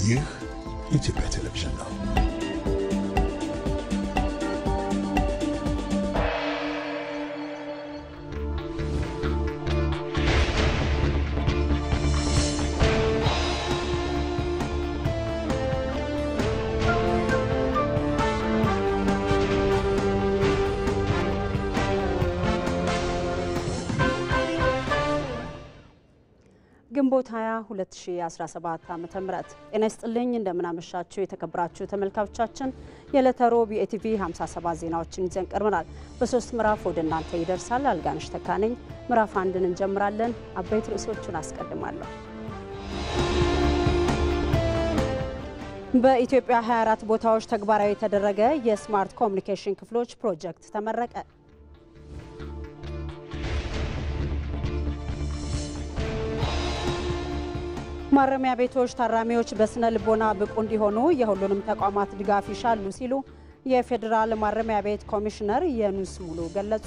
ይህ ኢትዮጵያ ቴሌቪዥን ነው። ግንቦት 20 2017 ዓ.ም ጤና ይስጥልኝ እንደምን አመሻችሁ የተከበራችሁ ተመልካቾቻችን የዕለተ ሮብ የኢቲቪ 57 ዜናዎችን ይዘን ቀርበናል። በሶስት ምዕራፍ ወደ እናንተ ይደርሳል። አልጋነሽ ተካነኝ ምዕራፍ 1ን እንጀምራለን። አበይት ርዕሶቹን አስቀድማለሁ። በኢትዮጵያ 24 ቦታዎች ተግባራዊ የተደረገ የስማርት ኮሙኒኬሽን ክፍሎች ፕሮጀክት ተመረቀ። ማረሚያ ቤቶች ታራሚዎች በስነ ልቦና ብቁ እንዲሆኑ የሁሉንም ተቋማት ድጋፍ ይሻሉ ሲሉ የፌዴራል ማረሚያ ቤት ኮሚሽነር የኑስ ሙሉ ገለጹ።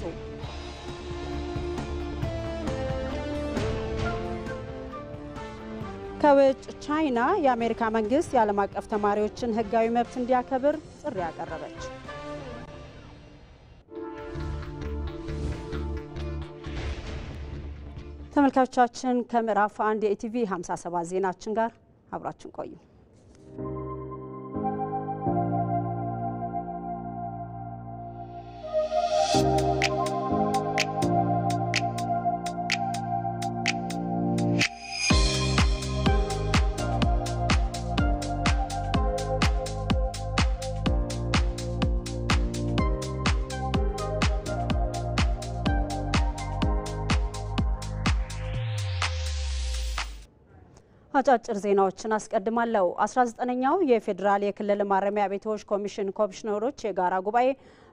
ከውጭ ቻይና የአሜሪካ መንግስት የዓለም አቀፍ ተማሪዎችን ህጋዊ መብት እንዲያከብር ጥሪ ያቀረበች። ተመልካቾቻችን ከምዕራፍ 1 የኢቲቪ 57 ዜናችን ጋር አብራችን ቆዩ። አጫጭር ዜናዎችን አስቀድማለሁ። 19ኛው የፌዴራል የክልል ማረሚያ ቤቶች ኮሚሽን ኮሚሽነሮች የጋራ ጉባኤ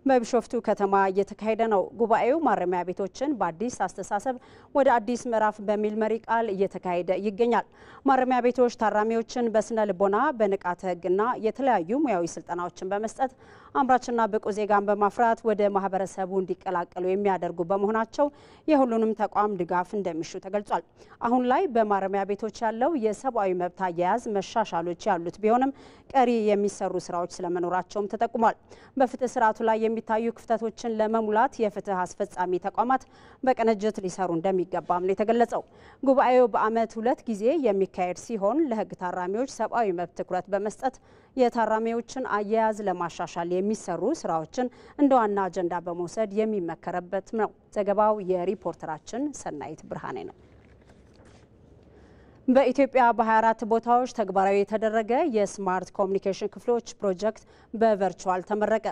በቢሾፍቱ ከተማ እየተካሄደ ነው። ጉባኤው ማረሚያ ቤቶችን በአዲስ አስተሳሰብ ወደ አዲስ ምዕራፍ በሚል መሪ ቃል እየተካሄደ ይገኛል። ማረሚያ ቤቶች ታራሚዎችን በስነ ልቦና በንቃተ ህግና የተለያዩ ሙያዊ ስልጠናዎችን በመስጠት አምራችና ብቁ ዜጋን በማፍራት ወደ ማህበረሰቡ እንዲቀላቀሉ የሚያደርጉ በመሆናቸው የሁሉንም ተቋም ድጋፍ እንደሚሹ ተገልጿል። አሁን ላይ በማረሚያ ቤቶች ያለው የሰብአዊ መብት አያያዝ መሻሻሎች ያሉት ቢሆንም ቀሪ የሚሰሩ ስራዎች ስለመኖራቸውም ተጠቁሟል። በፍትህ ስርዓቱ ላይ የሚታዩ ክፍተቶችን ለመሙላት የፍትህ አስፈጻሚ ተቋማት በቅንጅት ሊሰሩ እንደሚገባም ነው የተገለጸው። ጉባኤው በአመት 2 ጊዜ የሚካሄድ ሲሆን ለህግ ታራሚዎች ሰብአዊ መብት ትኩረት በመስጠት የታራሚዎችን አያያዝ ለማሻሻል የሚሰሩ ስራዎችን እንደ ዋና አጀንዳ በመውሰድ የሚመከረበት ነው። ዘገባው የሪፖርተራችን ሰናይት ብርሃኔ ነው። በኢትዮጵያ በ24 ቦታዎች ተግባራዊ የተደረገ የስማርት ኮሙኒኬሽን ክፍሎች ፕሮጀክት በቨርቹዋል ተመረቀ።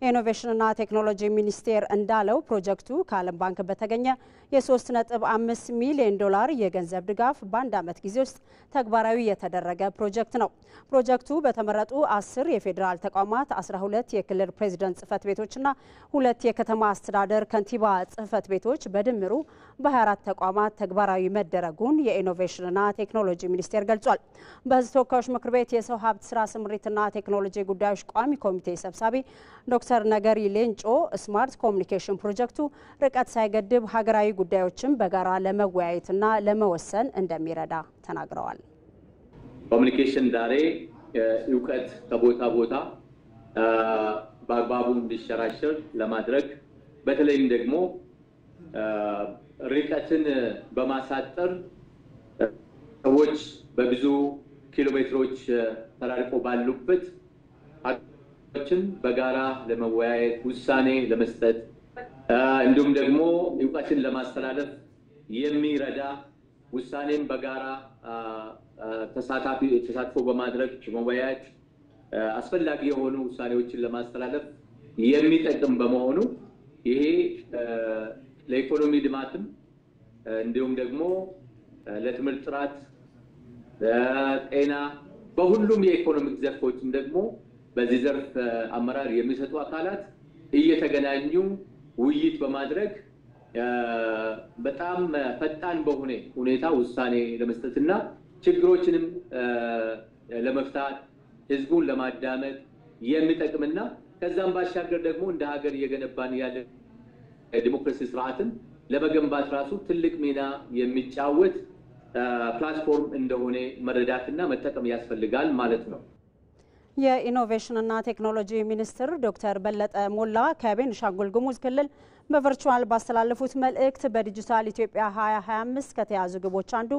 የኢኖቬሽንና ቴክኖሎጂ ሚኒስቴር እንዳለው ፕሮጀክቱ ከዓለም ባንክ በተገኘ የ3.5 ሚሊዮን ዶላር የገንዘብ ድጋፍ በአንድ ዓመት ጊዜ ውስጥ ተግባራዊ የተደረገ ፕሮጀክት ነው። ፕሮጀክቱ በተመረጡ 10 የፌዴራል ተቋማት፣ 12 የክልል ፕሬዝዳንት ጽህፈት ቤቶችና 2 የከተማ አስተዳደር ከንቲባ ጽህፈት ቤቶች በድምሩ በ24 ተቋማት ተግባራዊ መደረጉን የኢኖቬሽንና ቴክኖሎጂ ሚኒስቴር ገልጿል። በህዝብ ተወካዮች ምክር ቤት የሰው ሀብት ስራ ስምሪትና ቴክኖሎጂ ጉዳዮች ቋሚ ኮሚቴ ሰብሳቢ ዶክተር ነገሪ ሌንጮ ስማርት ኮሙኒኬሽን ፕሮጀክቱ ርቀት ሳይገድብ ሀገራዊ ጉዳዮችን በጋራ ለመወያየትና ለመወሰን እንደሚረዳ ተናግረዋል። ኮሙኒኬሽን ዛሬ እውቀት ከቦታ ቦታ በአግባቡ እንዲሸራሸር ለማድረግ በተለይም ደግሞ ርቀትን በማሳጠር ሰዎች በብዙ ኪሎ ሜትሮች ተራርቆ ባሉበት በጋራ ለመወያየት ውሳኔ ለመስጠት እንዲሁም ደግሞ እውቀትን ለማስተላለፍ የሚረዳ ውሳኔን በጋራ ተሳትፎ በማድረግ መወያየት አስፈላጊ የሆኑ ውሳኔዎችን ለማስተላለፍ የሚጠቅም በመሆኑ ይሄ ለኢኮኖሚ ልማትም እንዲሁም ደግሞ ለትምህርት ጥራት፣ ለጤና በሁሉም የኢኮኖሚክ ዘርፎችም ደግሞ በዚህ ዘርፍ አመራር የሚሰጡ አካላት እየተገናኙ ውይይት በማድረግ በጣም ፈጣን በሆነ ሁኔታ ውሳኔ ለመስጠትና ችግሮችንም ለመፍታት ህዝቡን ለማዳመጥ የሚጠቅምና ከዛም ባሻገር ደግሞ እንደ ሀገር እየገነባን ያለ ዲሞክራሲ ስርዓትን ለመገንባት ራሱ ትልቅ ሚና የሚጫወት ፕላትፎርም እንደሆነ መረዳትና መጠቀም ያስፈልጋል ማለት ነው። የኢኖቬሽንና ቴክኖሎጂ ሚኒስትር ዶክተር በለጠ ሞላ ከቤኒሻንጉል ጉሙዝ ክልል በቨርቹዋል ባስተላለፉት መልእክት በዲጂታል ኢትዮጵያ 2025 ከተያዙ ግቦች አንዱ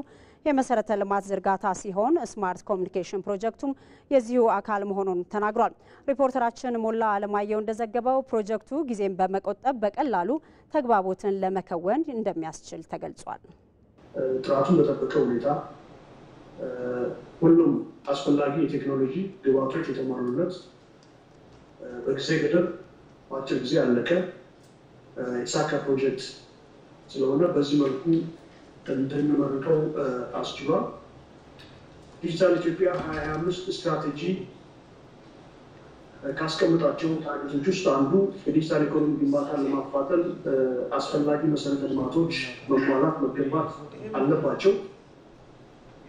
የመሰረተ ልማት ዝርጋታ ሲሆን ስማርት ኮሚኒኬሽን ፕሮጀክቱም የዚሁ አካል መሆኑን ተናግሯል። ሪፖርተራችን ሞላ አለማየሁ እንደዘገበው ፕሮጀክቱ ጊዜን በመቆጠብ በቀላሉ ተግባቦትን ለመከወን እንደሚያስችል ተገልጿል። ጥራቱን በጠበቀ ሁኔታ ሁሉም አስፈላጊ የቴክኖሎጂ ግብዓቶች የተሟሉለት በጊዜ ገደብ በአጭር ጊዜ ያለቀ የተሳካ ፕሮጀክት ስለሆነ በዚህ መልኩ እንደምንመርቀው አስችሏል። ዲጂታል ኢትዮጵያ 2025 ስትራቴጂ ካስቀመጣቸው ታርጌቶች ውስጥ አንዱ የዲጂታል ኢኮኖሚ ግንባታን ለማፋጠን አስፈላጊ መሰረተ ልማቶች መሟላት መገንባት አለባቸው።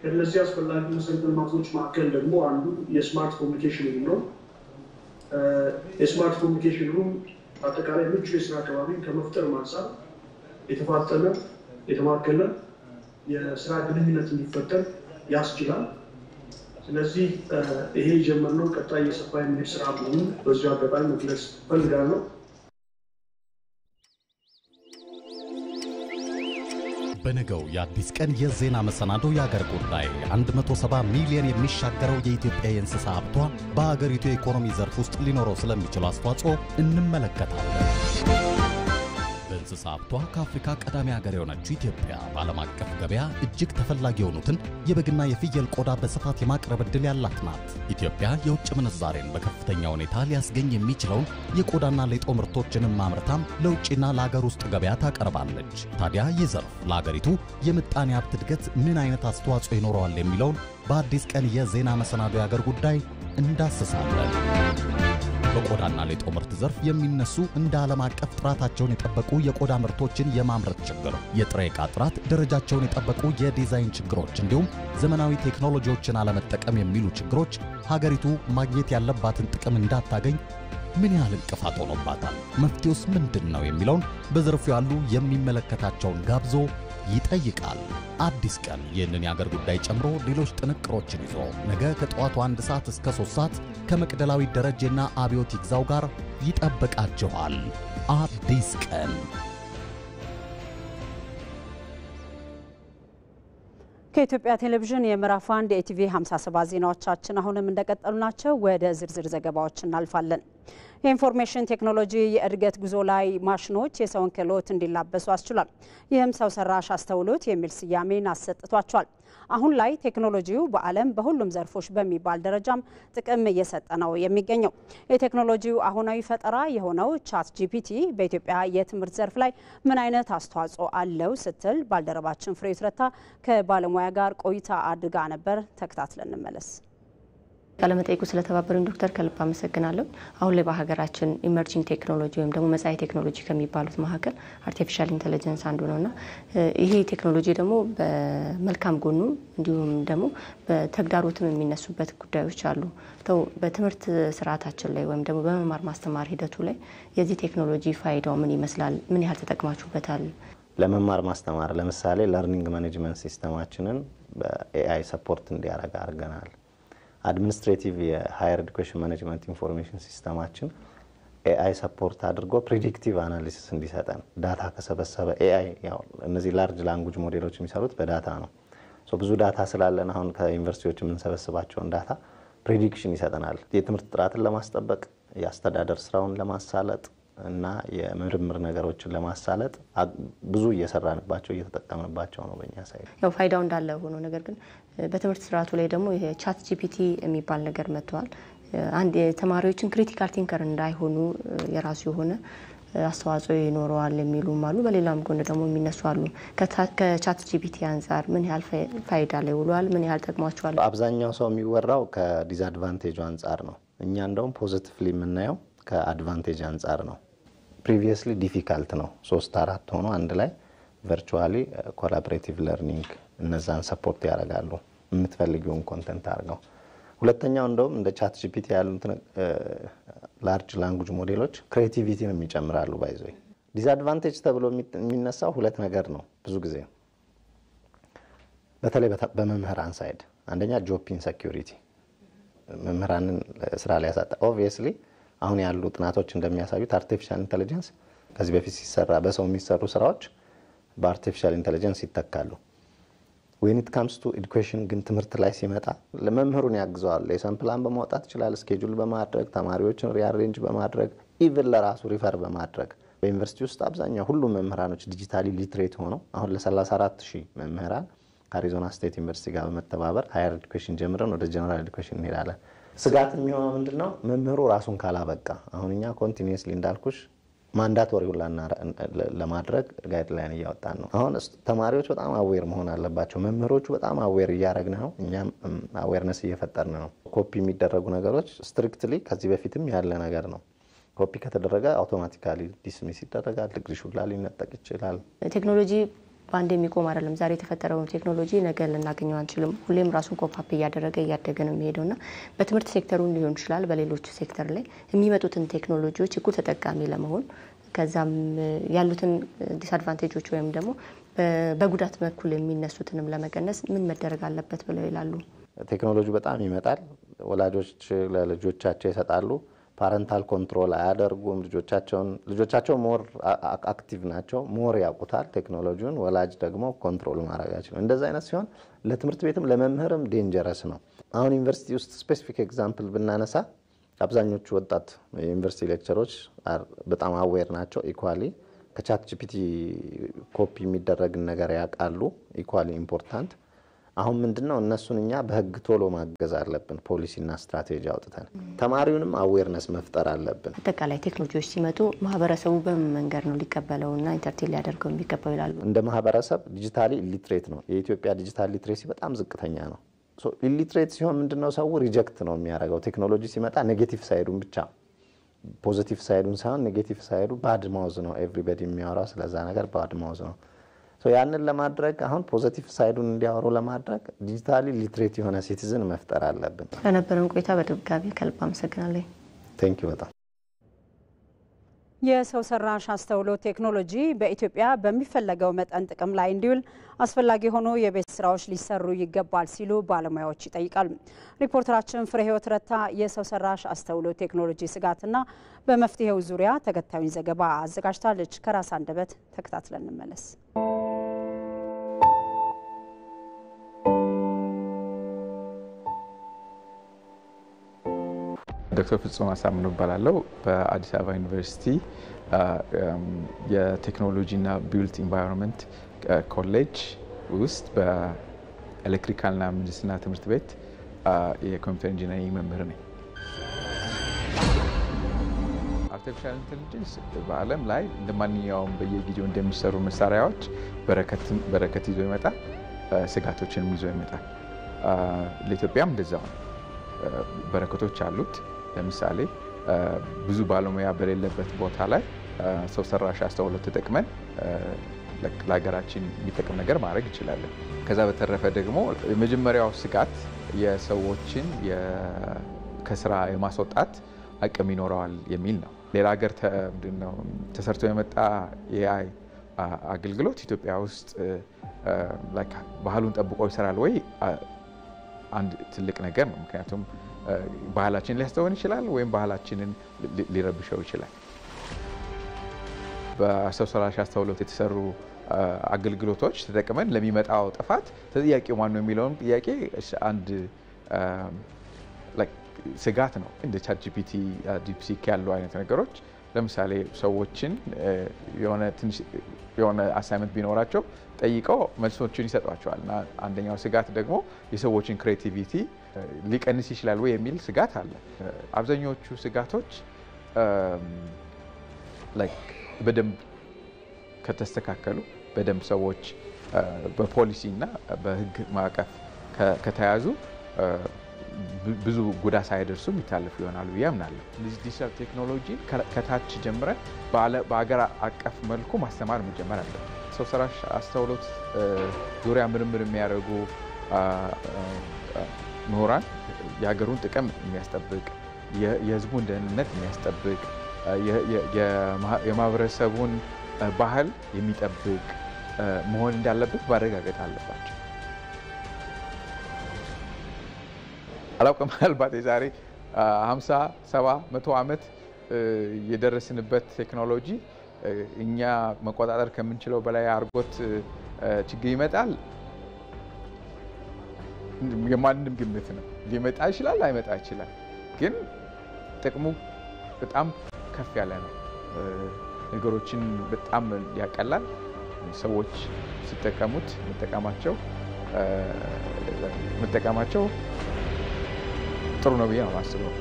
ከነዚህ አስፈላጊ መሰረተ ልማቶች መካከል ደግሞ አንዱ የስማርት ኮሚኒኬሽን ነው። የስማርት ኮሚኒኬሽን አጠቃላይ ምቹ የስራ አካባቢ ከመፍጠር ማንሳት የተፋጠነ የተማከለ የስራ ግንኙነት እንዲፈጠር ያስችላል። ስለዚህ ይሄ የጀመርነው ቀጣይ የሰፋ የሚሄድ ስራ መሆኑን በዚሁ አጋጣሚ መግለጽ እፈልጋለሁ። በነገው የአዲስ ቀን የዜና መሰናዶ የአገር ጉዳይ 170 ሚሊዮን የሚሻገረው የኢትዮጵያ የእንስሳ ሀብቷ በሀገሪቱ የኢኮኖሚ ዘርፍ ውስጥ ሊኖረው ስለሚችል አስተዋጽኦ እንመለከታለን። በእንስሳ ሀብቷ ከአፍሪካ ቀዳሚ ሀገር የሆነችው ኢትዮጵያ በዓለም አቀፍ ገበያ እጅግ ተፈላጊ የሆኑትን የበግና የፍየል ቆዳ በስፋት የማቅረብ ዕድል ያላት ናት። ኢትዮጵያ የውጭ ምንዛሬን በከፍተኛ ሁኔታ ሊያስገኝ የሚችለውን የቆዳና ሌጦ ምርቶችንም ማምረታም ለውጭና ለሀገር ውስጥ ገበያ ታቀርባለች። ታዲያ ይህ ዘርፍ ለሀገሪቱ የምጣኔ ሀብት እድገት ምን አይነት አስተዋጽኦ ይኖረዋል የሚለውን በአዲስ ቀን የዜና መሰናዶ የአገር ጉዳይ እንዳስሳለን። በቆዳና ሌጦ ምርት ዘርፍ የሚነሱ እንደ ዓለም አቀፍ ጥራታቸውን የጠበቁ የቆዳ ምርቶችን የማምረት ችግር፣ የጥሬ ዕቃ ጥራት ደረጃቸውን የጠበቁ የዲዛይን ችግሮች እንዲሁም ዘመናዊ ቴክኖሎጂዎችን አለመጠቀም የሚሉ ችግሮች ሀገሪቱ ማግኘት ያለባትን ጥቅም እንዳታገኝ ምን ያህል እንቅፋት ሆኖባታል? መፍትሄውስ ምንድን ነው የሚለውን በዘርፉ ያሉ የሚመለከታቸውን ጋብዞ ይጠይቃል። አዲስ ቀን ይህንን የአገር ጉዳይ ጨምሮ ሌሎች ጥንቅሮችን ይዞ ነገ ከጠዋቱ 1 ሰዓት እስከ 3 ሰዓት ከመቅደላዊ ደረጀና አብዮት ይግዛው ጋር ይጠብቃችኋል። አዲስ ቀን ከኢትዮጵያ ቴሌቪዥን የምዕራፍ 1 የኢቲቪ 57 ዜናዎቻችን አሁንም እንደቀጠሉ ናቸው። ወደ ዝርዝር ዘገባዎች እናልፋለን። የኢንፎርሜሽን ቴክኖሎጂ የእድገት ጉዞ ላይ ማሽኖች የሰውን ክህሎት እንዲላበሱ አስችሏል። ይህም ሰው ሰራሽ አስተውሎት የሚል ስያሜን አሰጥቷቸዋል። አሁን ላይ ቴክኖሎጂው በዓለም በሁሉም ዘርፎች በሚባል ደረጃም ጥቅም እየሰጠ ነው የሚገኘው። የቴክኖሎጂው አሁናዊ ፈጠራ የሆነው ቻት ጂፒቲ በኢትዮጵያ የትምህርት ዘርፍ ላይ ምን አይነት አስተዋጽኦ አለው ስትል ባልደረባችን ፍሬሕይወት ረታ ከባለሙያ ጋር ቆይታ አድርጋ ነበር። ተከታትለን እንመለስ። ቃለመጠይቁ ስለተባበሩን ዶክተር ከልብ አመሰግናለሁ። አሁን ላይ በሀገራችን ኢመርጂንግ ቴክኖሎጂ ወይም ደግሞ መጻኢ ቴክኖሎጂ ከሚባሉት መካከል አርቲፊሻል ኢንተለጀንስ አንዱ ነውና ይሄ ቴክኖሎጂ ደግሞ በመልካም ጎኑ እንዲሁም ደግሞ በተግዳሮትም የሚነሱበት ጉዳዮች አሉ። በትምህርት ስርዓታችን ላይ ወይም ደግሞ በመማር ማስተማር ሂደቱ ላይ የዚህ ቴክኖሎጂ ፋይዳው ምን ይመስላል? ምን ያህል ተጠቅማችሁበታል? ለመማር ማስተማር ለምሳሌ ለርኒንግ ማኔጅመንት ሲስተማችንን በኤአይ ሰፖርት እንዲያደርግ አድርገናል። አድሚኒስትሬቲቭ የሃየር ኤዱኬሽን ማኔጅመንት ኢንፎርሜሽን ሲስተማችን ኤአይ ሰፖርት አድርጎ ፕሪዲክቲቭ አናሊሲስ እንዲሰጠን ዳታ ከሰበሰበ ኤአይ ያው እነዚህ ላርጅ ላንጉጅ ሞዴሎች የሚሰሩት በዳታ ነው። ብዙ ዳታ ስላለን አሁን ከዩኒቨርሲቲዎች የምንሰበስባቸውን ዳታ ፕሪዲክሽን ይሰጠናል። የትምህርት ጥራትን ለማስጠበቅ የአስተዳደር ስራውን ለማሳለጥ እና የምርምር ነገሮችን ለማሳለጥ ብዙ እየሰራንባቸው እየተጠቀምንባቸው ነው በእኛ ሳይድ። ያው ፋይዳው እንዳለ ሆኖ ነገር ግን በትምህርት ስርዓቱ ላይ ደግሞ የቻት ጂፒቲ የሚባል ነገር መጥቷል። አንድ የተማሪዎችን ክሪቲካል ቲንከር እንዳይሆኑ የራሱ የሆነ አስተዋጽኦ ይኖረዋል የሚሉም አሉ። በሌላም ጎን ደግሞ የሚነሱ አሉ። ከቻት ጂፒቲ አንፃር ምን ያህል ፋይዳ ላይ ውሏል? ምን ያህል ጠቅሟቸዋል? አብዛኛው ሰው የሚወራው ከዲስአድቫንቴጁ አንፃር ነው። እኛ እንደውም ፖዚቲቭሊ የምናየው ከአድቫንቴጅ አንፃር ነው። ፕሪቪየስሊ ዲፊካልት ነው 3-4 ሆኖ አንድ ላይ ቨርቹዋሊ ኮላቦሬቲቭ ለርኒንግ እነዛን ሰፖርት ያደርጋሉ የምትፈልጊውን ኮንተንት አድርገው። ሁለተኛው እንደውም እንደ ቻት ጂፒቲ ያሉት ላርጅ ላንጉጅ ሞዴሎች ክሬቲቪቲን የሚጨምራሉ። ባይዘይ ዲስአድቫንቴጅ ተብሎ የሚነሳው ሁለት ነገር ነው። ብዙ ጊዜ በተለይ በመምህራን ሳይድ አንደኛ ጆብ ኢንሴኩሪቲ መምህራንን ስራ ላይ ያሳጣ ኦብቪየስሊ አሁን ያሉ ጥናቶች እንደሚያሳዩት አርቲፊሻል ኢንተለጀንስ ከዚህ በፊት ሲሰራ በሰው የሚሰሩ ስራዎች በአርቲፊሻል ኢንተለጀንስ ይተካሉ። when it comes to education ግን ትምህርት ላይ ሲመጣ ለመምህሩን ያግዘዋል። ሌሰን ፕላን በማውጣት ይችላል፣ ስኬጁል በማድረግ ተማሪዎችን ሪአሬንጅ በማድረግ ኢቭን ለራሱ ሪፈር በማድረግ በዩኒቨርሲቲ ውስጥ አብዛኛው ሁሉም መምህራኖች ዲጂታሊ ሊትሬት ሆነው አሁን ለ34000 መምህራን ከአሪዞና ስቴት ዩኒቨርሲቲ ጋር በመተባበር ሃየር ኤዱኬሽን ጀምረን ወደ ጀነራል ኤዱኬሽን እንሄዳለን። ስጋት የሚሆነው ምንድነው? መምህሩ ራሱን ካላበቃ አሁን እኛ ኮንቲኒዩስሊ እንዳልኩሽ ማንዳቶሪ ሁላ ለማድረግ ጋይድላይን እያወጣን ነው። አሁን ተማሪዎች በጣም አዌር መሆን አለባቸው። መምህሮቹ በጣም አዌር እያደረግን ነው። እኛም አዌርነስ እየፈጠርን ነው። ኮፒ የሚደረጉ ነገሮች ስትሪክትሊ ከዚህ በፊትም ያለ ነገር ነው። ኮፒ ከተደረገ አውቶማቲካሊ ዲስሚስ ይደረጋል። ዲግሪሽ ሁላ ሊነጠቅ ይችላል። ቴክኖሎጂ ባንድ የሚቆም አይደለም። ዛሬ የተፈጠረው ቴክኖሎጂ ነገ ልናገኘው አንችልም። ሁሌም ራሱን ኮፓፕ እያደረገ ነው የሚሄደውና በትምህርት ሴክተሩ ሊሆን ይችላል በሌሎች ሴክተር ላይ የሚመጡትን ቴክኖሎጂዎች እኩል ተጠቃሚ ለመሆን ከዛም ያሉትን ዲስአድቫንቴጆች ወይም ደግሞ በጉዳት በኩል የሚነሱትንም ለመቀነስ ምን መደረግ አለበት ብለው ይላሉ? ቴክኖሎጂ በጣም ይመጣል። ወላጆች ለልጆቻቸው ይሰጣሉ። ፓረንታል ኮንትሮል አያደርጉም። ልጆቻቸው ሞር አክቲቭ ናቸው፣ ሞር ያውቁታል ቴክኖሎጂውን። ወላጅ ደግሞ ኮንትሮል ማድረግ አይችልም። እንደዛ አይነት ሲሆን ለትምህርት ቤትም ለመምህርም ዴንጀረስ ነው። አሁን ዩኒቨርሲቲ ውስጥ ስፔሲፊክ ኤግዛምፕል ብናነሳ አብዛኞቹ ወጣት ዩኒቨርሲቲ ሌክቸሮች በጣም አዌር ናቸው። ኢኳሊ ከቻት ጂፒቲ ኮፒ የሚደረግን ነገር ያውቃሉ። ኢኳሊ ኢምፖርታንት። አሁን ምንድነው እነሱን እኛ በህግ ቶሎ ማገዝ አለብን። ፖሊሲና ስትራቴጂ አውጥተን ተማሪውንም አዌርነስ መፍጠር አለብን። አጠቃላይ ቴክኖሎጂዎች ሲመጡ ማህበረሰቡ በምን መንገድ ነው ሊቀበለውና ኢንተርቴን ሊያደርገው የሚገባው ይላሉ? እንደ ማህበረሰብ ዲጂታሊ ኢሊትሬት ነው። የኢትዮጵያ ዲጂታል ሊትሬሲ በጣም ዝቅተኛ ነው። ሶ ኢሊትሬት ሲሆን ምንድነው ሰው ሪጀክት ነው የሚያደርገው። ቴክኖሎጂ ሲመጣ ኔጌቲቭ ሳይዱን ብቻ ፖዚቲቭ ሳይዱን ሳይሆን ኔጌቲቭ ሳይዱ ባድ ማውዝ ነው። ኤቭሪባዲ የሚያወራው ስለዛ ነገር ባድ ማውዝ ነው። ሶ ያንን ለማድረግ አሁን ፖዚቲቭ ሳይዱን እንዲያወሩ ለማድረግ ዲጂታሊ ሊትሬት የሆነ ሲቲዝን መፍጠር አለብን። ለነበረን ቆይታ በድጋሚ ከልብ አመሰግናለሁ። ቴንክ ዩ በጣም። የሰው ሰራሽ አስተውሎት ቴክኖሎጂ በኢትዮጵያ በሚፈለገው መጠን ጥቅም ላይ እንዲውል አስፈላጊ ሆኖ የቤት ስራዎች ሊሰሩ ይገባል ሲሉ ባለሙያዎች ይጠይቃሉ። ሪፖርተራችን ፍሬህይወት ረታ የሰው ሰራሽ አስተውሎት ቴክኖሎጂ ስጋትና በመፍትሄው ዙሪያ ተከታዩን ዘገባ አዘጋጅታለች። ከራስ አንደበት ተከታትለን እንመለስ። ዶክተር ፍጹም አሳምነው እባላለሁ። በአዲስ አበባ ዩኒቨርሲቲ የቴክኖሎጂና ቢልት ኢንቫይሮንመንት ኮሌጅ ውስጥ በኤሌክትሪካልና ምህንድስና ትምህርት ቤት የኮምፒውተር ኢንጂነሪንግ መምህር ነኝ። አርቲፊሻል ኢንተለጀንስ በዓለም ላይ እንደማንኛውም በየጊዜው እንደሚሰሩ መሳሪያዎች በረከት ይዞ ይመጣል፣ ስጋቶችንም ይዞ ይመጣል። ለኢትዮጵያም እንደዛው ነው። በረከቶች አሉት። ለምሳሌ ብዙ ባለሙያ በሌለበት ቦታ ላይ ሰው ሰራሽ አስተውሎት ተጠቅመን ለሀገራችን የሚጠቅም ነገር ማድረግ እንችላለን። ከዛ በተረፈ ደግሞ የመጀመሪያው ስጋት የሰዎችን ከስራ የማስወጣት አቅም ይኖረዋል የሚል ነው። ሌላ ሀገር ተሰርቶ የመጣ የኤአይ አገልግሎት ኢትዮጵያ ውስጥ ባህሉን ጠብቆ ይሰራል ወይ? አንድ ትልቅ ነገር ነው። ምክንያቱም ባህላችንን ሊያስተውን ይችላል ወይም ባህላችንን ሊረብሸው ይችላል። በሰው ሰራሽ አስተውሎት የተሰሩ አገልግሎቶች ተጠቅመን ለሚመጣው ጥፋት ተጠያቂው ማን ነው የሚለውን ጥያቄ አንድ ስጋት ነው። እንደ ቻት ጂፒቲ፣ ዲፕሲክ ያሉ አይነት ነገሮች ለምሳሌ ሰዎችን የሆነ አሳይመንት ቢኖራቸው ጠይቀው መልሶችን ይሰጧቸዋል እና አንደኛው ስጋት ደግሞ የሰዎችን ክሬቲቪቲ ሊቀንስ ይችላል ወይ የሚል ስጋት አለ። አብዛኞቹ ስጋቶች በደንብ ከተስተካከሉ በደንብ ሰዎች በፖሊሲና በሕግ ማዕቀፍ ከተያዙ ብዙ ጉዳት ሳይደርሱ ይታለፉ ይሆናሉ ብዬ አምናለሁ። ዲጂታል ቴክኖሎጂ ከታች ጀምረን በአገር አቀፍ መልኩ ማስተማር መጀመር አለብን። ሰው ሰራሽ አስተውሎት ዙሪያ ምርምር የሚያደርጉ ምሁራን የሀገሩን ጥቅም የሚያስጠብቅ፣ የህዝቡን ደህንነት የሚያስጠብቅ፣ የማህበረሰቡን ባህል የሚጠብቅ መሆን እንዳለበት ማረጋገጥ አለባቸው። አላውቅም ምናልባት የዛሬ 50 70 100 ዓመት የደረስንበት ቴክኖሎጂ እኛ መቆጣጠር ከምንችለው በላይ አርጎት ችግር ይመጣል የማንንም ግምት ነው ሊመጣ ይችላል አይመጣ ይችላል ግን ጥቅሙ በጣም ከፍ ያለ ነው ነገሮችን በጣም ያቀላል ሰዎች ሲጠቀሙት መጠቀማቸው ጥሩ ነው ብዬ ነው የማስበው።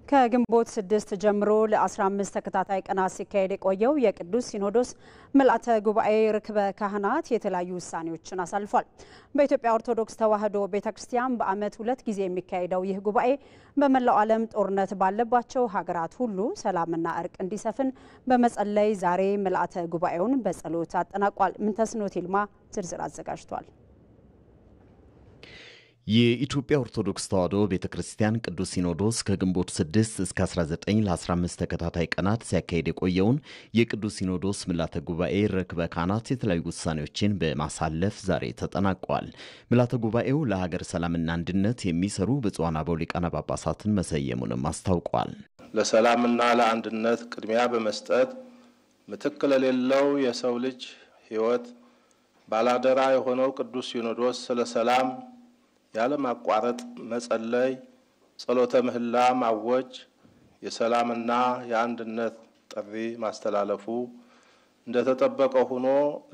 ከግንቦት 6 ጀምሮ ለ15 ተከታታይ ቀናት ሲካሄድ የቆየው የቅዱስ ሲኖዶስ ምልዓተ ጉባኤ ርክበ ካህናት የተለያዩ ውሳኔዎችን አሳልፏል። በኢትዮጵያ ኦርቶዶክስ ተዋሕዶ ቤተክርስቲያን በዓመት 2 ጊዜ የሚካሄደው ይህ ጉባኤ በመላው ዓለም ጦርነት ባለባቸው ሀገራት ሁሉ ሰላምና እርቅ እንዲሰፍን በመጸለይ ዛሬ ምልዓተ ጉባኤውን በጸሎት አጠናቋል። ምንተስኖት ይልማ ዝርዝር አዘጋጅቷል። የኢትዮጵያ ኦርቶዶክስ ተዋሕዶ ቤተክርስቲያን ቅዱስ ሲኖዶስ ከግንቦት 6 እስከ 19 ለ15 ተከታታይ ቀናት ሲያካሄድ የቆየውን የቅዱስ ሲኖዶስ ምልዓተ ጉባኤ ርክበ ካህናት የተለያዩ ውሳኔዎችን በማሳለፍ ዛሬ ተጠናቋል። ምልዓተ ጉባኤው ለሀገር ሰላምና አንድነት የሚሰሩ ብፁዓን አበው ሊቃነ ጳጳሳትን መሰየሙንም አስታውቋል። ለሰላምና ለአንድነት ቅድሚያ በመስጠት ምትክ ለሌለው የሰው ልጅ ሕይወት ባላደራ የሆነው ቅዱስ ሲኖዶስ ስለ ሰላም ያለ ማቋረጥ መጸለይ ጸሎተ ምህላ ማወጅ የሰላምና የአንድነት ጥሪ ማስተላለፉ እንደተጠበቀ ሆኖ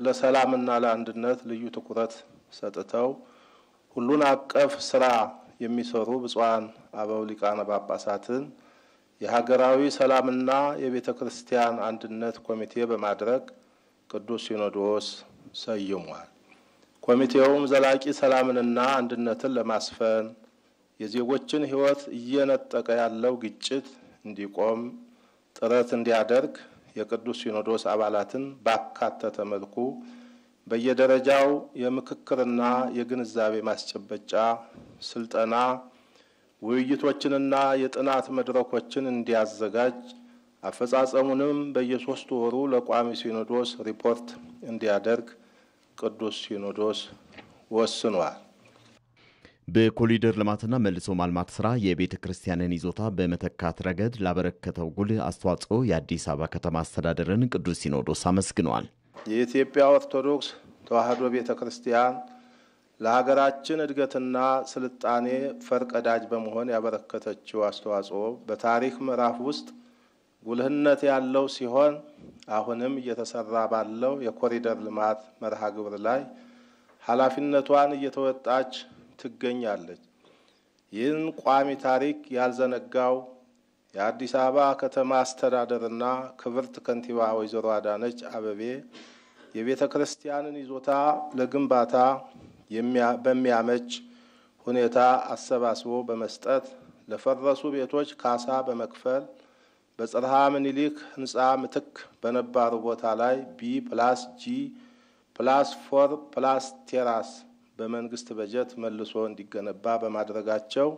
ለሰላምና ለአንድነት ልዩ ትኩረት ሰጥተው ሁሉን አቀፍ ስራ የሚሰሩ ብፁዓን አበው ሊቃነ ጳጳሳትን የሀገራዊ ሰላምና የቤተክርስቲያን አንድነት ኮሚቴ በማድረግ ቅዱስ ሲኖዶስ ሰይሟል። ኮሚቴውም ዘላቂ ሰላምንና አንድነትን ለማስፈን የዜጎችን ሕይወት እየነጠቀ ያለው ግጭት እንዲቆም ጥረት እንዲያደርግ የቅዱስ ሲኖዶስ አባላትን ባካተተ መልኩ በየደረጃው የምክክርና የግንዛቤ ማስጨበጫ ስልጠና ውይይቶችንና የጥናት መድረኮችን እንዲያዘጋጅ አፈጻጸሙንም በየ3 ወሩ ለቋሚ ሲኖዶስ ሪፖርት እንዲያደርግ ቅዱስ ሲኖዶስ ወስኗል። በኮሪደር ልማትና መልሶ ማልማት ስራ የቤተ ክርስቲያንን ይዞታ በመተካት ረገድ ላበረከተው ጉልህ አስተዋጽኦ የአዲስ አበባ ከተማ አስተዳደርን ቅዱስ ሲኖዶስ አመስግኗል። የኢትዮጵያ ኦርቶዶክስ ተዋሕዶ ቤተ ክርስቲያን ለሀገራችን እድገትና ስልጣኔ ፈርቀዳጅ በመሆን ያበረከተችው አስተዋጽኦ በታሪክ ምዕራፍ ውስጥ ጉልህነት ያለው ሲሆን አሁንም እየተሰራ ባለው የኮሪደር ልማት መርሃ ግብር ላይ ኃላፊነቷን እየተወጣች ትገኛለች። ይህን ቋሚ ታሪክ ያልዘነጋው የአዲስ አበባ ከተማ አስተዳደርና ክብርት ከንቲባ ወይዘሮ አዳነች አቤቤ የቤተ ክርስቲያንን ይዞታ ለግንባታ በሚያመች ሁኔታ አሰባስቦ በመስጠት ለፈረሱ ቤቶች ካሳ በመክፈል በጽርሐ ምኒልክ ህንፃ ምትክ በነባሩ ቦታ ላይ B+G+4+ ቴራስ በመንግስት በጀት መልሶ እንዲገነባ በማድረጋቸው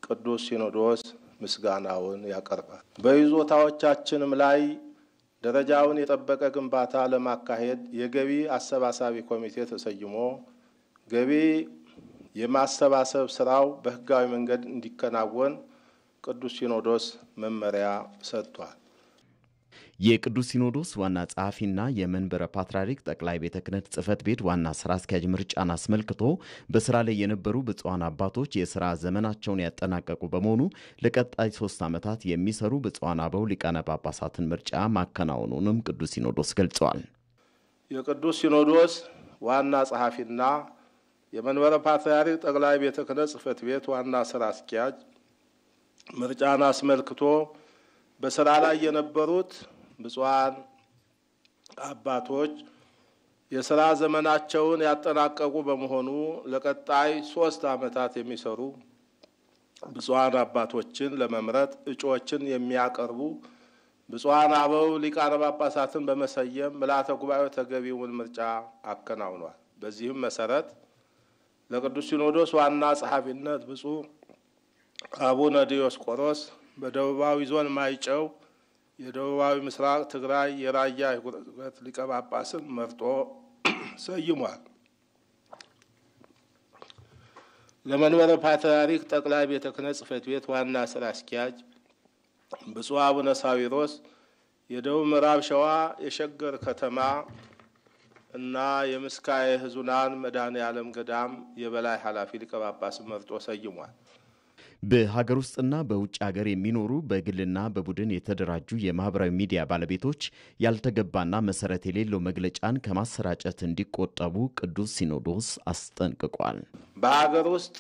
ቅዱስ ሲኖዶስ ምስጋናውን ያቀርባል። በይዞታዎቻችንም ላይ ደረጃውን የጠበቀ ግንባታ ለማካሄድ የገቢ አሰባሳቢ ኮሚቴ ተሰይሞ ገቢ የማሰባሰብ ስራው በህጋዊ መንገድ እንዲከናወን ቅዱስ ሲኖዶስ መመሪያ ሰጥቷል። የቅዱስ ሲኖዶስ ዋና ጸሐፊና የመንበረ ፓትርያርክ ጠቅላይ ቤተ ክህነት ጽሕፈት ቤት ዋና ስራ አስኪያጅ ምርጫን አስመልክቶ በስራ ላይ የነበሩ ብፁዓን አባቶች የስራ ዘመናቸውን ያጠናቀቁ በመሆኑ ለቀጣይ 3 ዓመታት የሚሰሩ ብፁዓን አበው ሊቃነ ጳጳሳትን ምርጫ ማከናወኑንም ቅዱስ ሲኖዶስ ገልጿል። የቅዱስ ሲኖዶስ ዋና ጸሐፊና የመንበረ ፓትርያርክ ጠቅላይ ቤተ ክህነት ጽሕፈት ቤት ዋና ስራ አስኪያጅ ምርጫን አስመልክቶ በስራ ላይ የነበሩት ብፁዓን አባቶች የስራ ዘመናቸውን ያጠናቀቁ በመሆኑ ለቀጣይ 3 ዓመታት የሚሰሩ ብፁዓን አባቶችን ለመምረጥ እጩዎችን የሚያቀርቡ ብፁዓን አበው ሊቃነ ጳጳሳትን በመሰየም ምልዓተ ጉባኤው ተገቢውን ምርጫ አከናውኗል። በዚህም መሰረት ለቅዱስ ሲኖዶስ ዋና ጸሐፊነት ብፁዕ አቡነ ዲዮስቆሮስ በደቡባዊ ዞን ማይጨው የደቡባዊ ምስራቅ ትግራይ የራያ ሊቀ ጳጳስን መርጦ ሰይሟል። ለመንበረ ፓትርያርክ ጠቅላይ ቤተ ክህነት ጽሕፈት ቤት ዋና ስራ አስኪያጅ ብፁዕ አቡነ ሳዊሮስ የደቡብ ምዕራብ ሸዋ የሸገር ከተማ እና የምስካየ ሕዙናን መድኃኔዓለም ገዳም የበላይ ኃላፊ ሊቀ ጳጳስ መርጦ ሰይሟል። በሀገር ውስጥና በውጭ ሀገር የሚኖሩ በግልና በቡድን የተደራጁ የማህበራዊ ሚዲያ ባለቤቶች ያልተገባና መሰረት የሌለው መግለጫን ከማሰራጨት እንዲቆጠቡ ቅዱስ ሲኖዶስ አስጠንቅቋል። በሀገር ውስጥ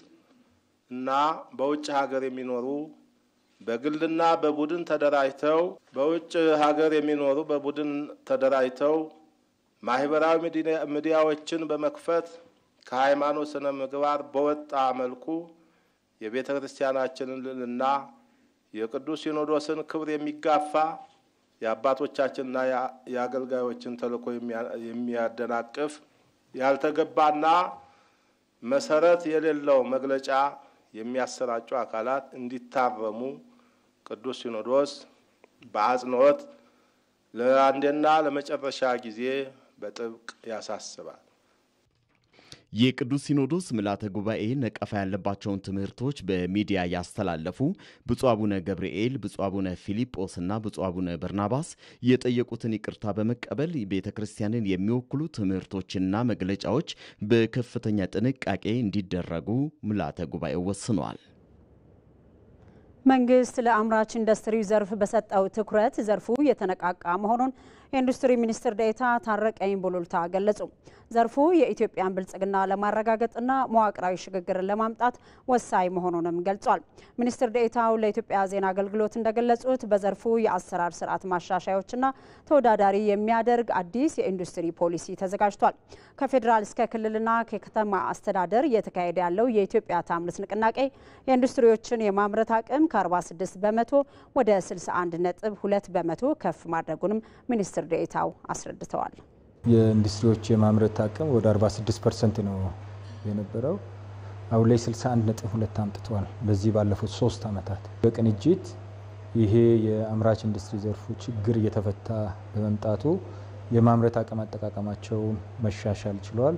እና በውጭ ሀገር የሚኖሩ በግልና በቡድን ተደራጅተው በውጭ ሀገር የሚኖሩ በቡድን ተደራጅተው ማህበራዊ ሚዲያዎችን በመክፈት ከሃይማኖት ስነ ምግባር በወጣ መልኩ የቤተ ክርስቲያናችንን ልዕልና የቅዱስ ሲኖዶስን ክብር የሚጋፋ የአባቶቻችንና የአገልጋዮችን ተልእኮ የሚያደናቅፍ ያልተገባና መሰረት የሌለው መግለጫ የሚያሰራጩ አካላት እንዲታረሙ ቅዱስ ሲኖዶስ በአጽንኦት ለአንዴና ለመጨረሻ ጊዜ በጥብቅ ያሳስባል። የቅዱስ ሲኖዶስ ምልዓተ ጉባኤ ነቀፋ ያለባቸውን ትምህርቶች በሚዲያ ያስተላለፉ ብፁዕ አቡነ ገብርኤል፣ ብፁዕ አቡነ ፊልጶስና ብፁዕ አቡነ በርናባስ የጠየቁትን ይቅርታ በመቀበል ቤተክርስቲያንን የሚወክሉ ትምህርቶችና መግለጫዎች በከፍተኛ ጥንቃቄ እንዲደረጉ ምልዓተ ጉባኤው ወስኗል። መንግስት ለአምራች ኢንዱስትሪው ዘርፍ በሰጠው ትኩረት ዘርፉ የተነቃቃ መሆኑን የኢንዱስትሪ ሚኒስትር ዴኤታ ታረቀኝ ቡሉልታ ገለጹ። ዘርፉ የኢትዮጵያን ብልጽግና ለማረጋገጥና መዋቅራዊ ሽግግርን ለማምጣት ወሳኝ መሆኑንም ገልጿል። ሚኒስትር ዴኤታው ለኢትዮጵያ ዜና አገልግሎት እንደገለጹት በዘርፉ የአሰራር ስርዓት ማሻሻያዎችና ተወዳዳሪ የሚያደርግ አዲስ የኢንዱስትሪ ፖሊሲ ተዘጋጅቷል። ከፌዴራል እስከ ክልልና ከከተማ አስተዳደር እየተካሄደ ያለው የኢትዮጵያ ታምርት ንቅናቄ የኢንዱስትሪዎችን የማምረት አቅም ከ46 በመቶ ወደ 61.2 በመቶ ከፍ ማድረጉንም ሚኒስትር ዴኤታው አስረድተዋል። የኢንዱስትሪዎች የማምረት አቅም ወደ 46% ነው የነበረው። አሁን ላይ 61.2 አምጥቷል። በዚህ ባለፉት 3 ዓመታት በቅንጅት ይሄ የአምራች ኢንዱስትሪ ዘርፉ ችግር እየተፈታ በመምጣቱ የማምረት አቅም አጠቃቀማቸውን መሻሻል ችሏል።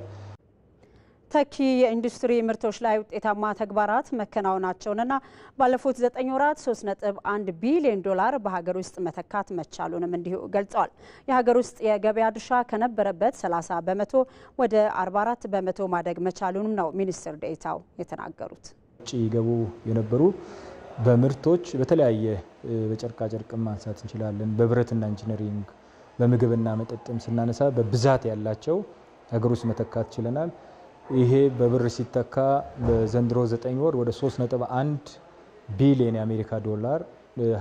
ተኪ የኢንዱስትሪ ምርቶች ላይ ውጤታማ ተግባራት መከናወናቸውንና ባለፉት 9 ወራት 3.1 ቢሊዮን ዶላር በሀገር ውስጥ መተካት መቻሉንም እንዲሁ ገልጸዋል። የሀገር ውስጥ የገበያ ድርሻ ከነበረበት 30 በመቶ ወደ 44 በመቶ ማደግ መቻሉንም ነው ሚኒስትር ዴኤታው የተናገሩት። ውጪ ይገቡ የነበሩ በምርቶች በተለያየ በጨርቃ ጨርቅ ማንሳት እንችላለን። በብረትና ኢንጂነሪንግ፣ በምግብና መጠጥም ስናነሳ በብዛት ያላቸው ሀገር ውስጥ መተካት ችለናል። ይሄ በብር ሲተካ በዘንድሮ 9 ወር ወደ 3.1 ቢሊዮን የአሜሪካ ዶላር